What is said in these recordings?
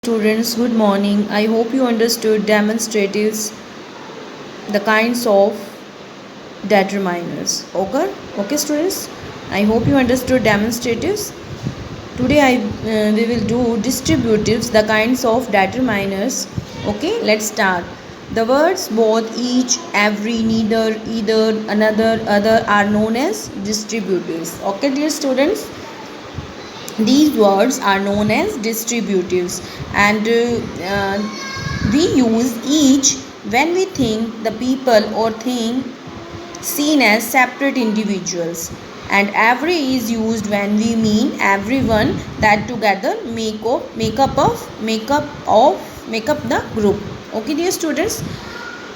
Students, good morning. I hope you understood demonstratives, the kinds of determiners. Okay, students. I hope you understood demonstratives. Today we will do distributives, the kinds of determiners. Okay, let's start. The words both, each, every, neither, either, another, other are known as distributives. Okay, dear students. These words are known as distributives, and we use each when we think the people or thing seen as separate individuals, and every is used when we mean everyone that together make up the group. Okay, dear students.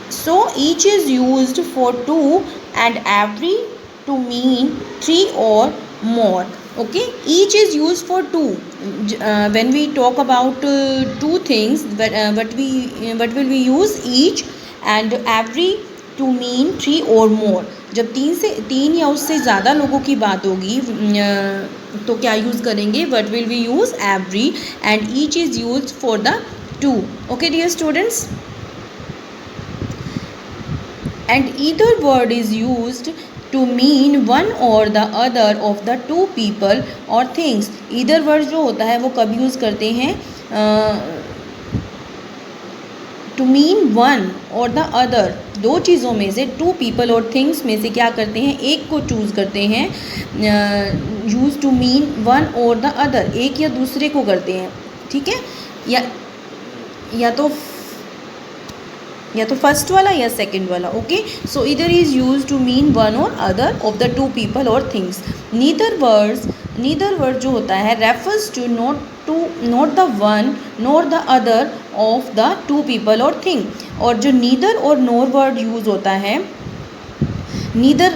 So each is used for two and every to mean three or more. Okay, each is used for two. When we talk about two things, what will we use? Each and every to mean three or more. जब तीन या उससे ज़्यादा लोगों की बात होगी तो क्या यूज़ करेंगे? What will we use? Every, and each is used for the two. Okay, dear students. And either word is used to mean one or the other of the two people or things. either word जो होता है वो कब use करते हैं? To mean one और the other, दो चीज़ों में से, टू पीपल और थिंग्स में से क्या करते हैं? एक को चूज़ करते हैं. यूज़ टू मीन वन और द अदर, एक या दूसरे को करते हैं. ठीक है, या तो फर्स्ट वाला या सेकंड वाला. Okay, so either is use to mean one or other of the two people और थिंग्स. नीदर वर्ड जो होता है refers to not the one nor the other of the two people or thing. और जो neither और nor word use होता है, neither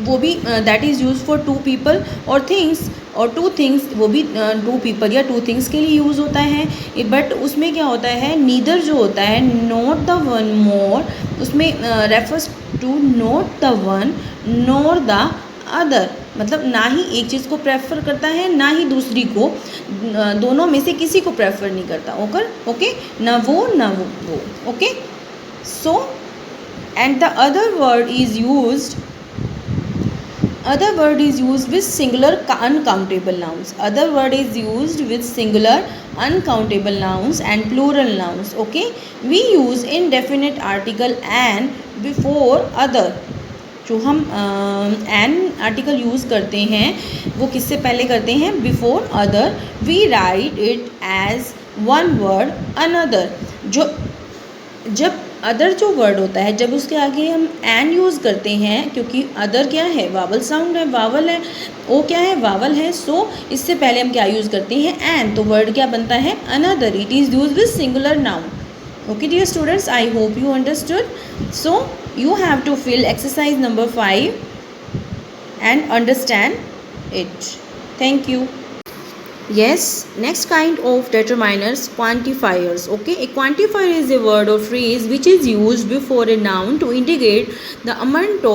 वो भी that is use for two people और थिंग्स, और टू थिंग्स वो भी टू पीपल या टू थिंग्स के लिए यूज़ होता है. बट उसमें क्या होता है? नीदर जो होता है, नॉट द वन मोर, उसमें refers to not the one nor the other, मतलब ना ही एक चीज़ को प्रेफर करता है ना ही दूसरी को, दोनों में से किसी को प्रेफर नहीं करता. ओके, ना वो ना वो. Okay, so and the other word is used with singular uncountable nouns. Other word is used with singular uncountable nouns and plural nouns. Okay, we use indefinite article an before other. जो हम an article use करते हैं वो किससे पहले करते हैं? Before other. We write it as one word another. जब अदर जो वर्ड होता है, जब उसके आगे हम एन यूज़ करते हैं, क्योंकि अदर क्या है? वावल साउंड है, वावल है. ओ क्या है? वावल है. सो इससे पहले हम क्या यूज़ करते हैं? एन. तो वर्ड क्या बनता है? Another. It is use with singular noun. Okay dear students, I hope you understood. So you have to fill exercise number 5 and understand it. Thank you. Yes, next kind of determiners, quantifiers. Okay, a quantifier is a word or phrase which is used before a noun to indicate the amount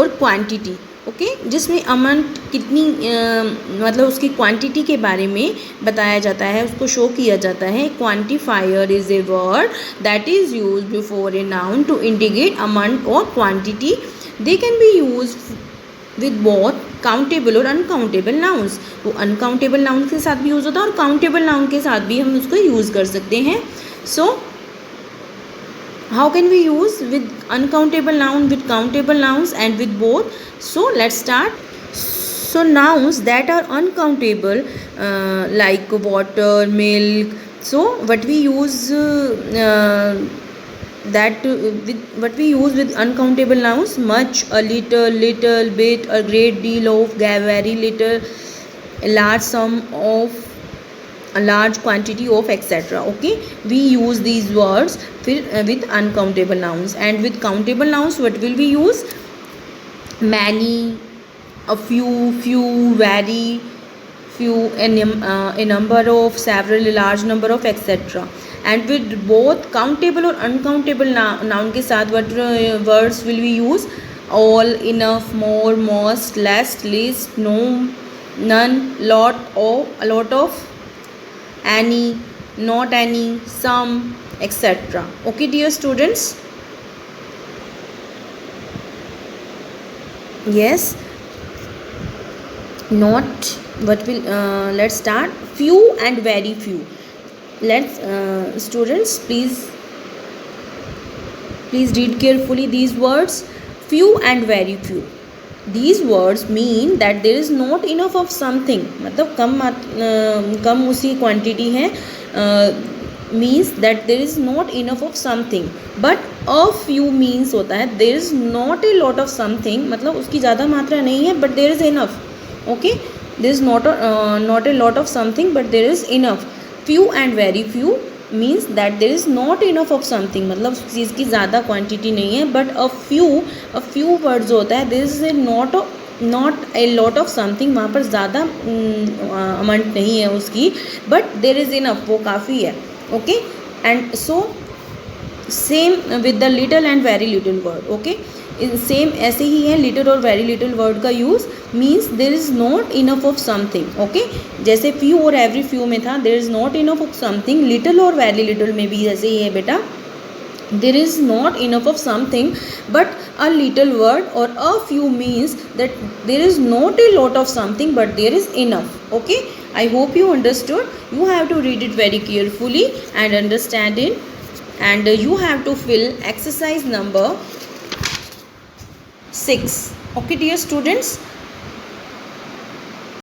or quantity. Okay, जिसमें amount कितनी मतलब उसकी quantity के बारे में बताया जाता है, उसको शो किया जाता है. Quantifier is a word that is use before a noun to indicate amount or quantity. They can be use with both countable or uncountable nouns. तो अनकाउंटेबल नाउन के साथ भी यूज़ होता है और काउंटेबल नाउन के साथ भी हम उसको यूज़ कर सकते हैं. सो how can we use with uncountable noun, with countable nouns, and with both? So let's start. So nouns that are uncountable like water, milk. So what we use what we use with uncountable nouns? Much, a little bit, a great deal of, very little, a large sum of, a large quantity of, etc. Okay, we use these words with uncountable nouns. And with countable nouns, what will we use? Many, a few, very few, a number of, several, a large number of, etc. And with both countable और uncountable noun के साथ what words will we use? All, enough, more, most, less, least, no, none, lot, or a lot of, any, not any, some, etc. Okay, dear students? Yes, not what will let's start. Few and very few. Let's students, please read carefully these words. Few and very few. These words mean that there is not enough of something. मतलब कम उसी quantity है. Means that there is not enough of something. But a few means होता है there is not a lot of something. मतलब उसकी ज़्यादा मात्रा नहीं है but there is enough. Okay, there is not a lot of something but there is enough. Few and very few means that there is not enough of something. मतलब उस चीज़ की ज़्यादा क्वांटिटी नहीं है. बट a few words होता है there is not a lot of something. वहाँ पर ज़्यादा अमाउंट नहीं है उसकी but there is enough, वो काफ़ी है. Okay, and so same with the little and very little word. Okay, same ऐसे ही है लिटिल और वेरी लिटिल वर्ड का use. Means there is not enough of something. Okay, जैसे फ्यू और every few में था there is not enough of something. Little और very little में भी ऐसे ही है बेटा. there is not enough of something but a little word or a few means that there is not a lot of something but there is enough. Okay, I hope you understood. You have to read it very carefully and understand it, and you have to fill exercise number 6. Okay, dear students,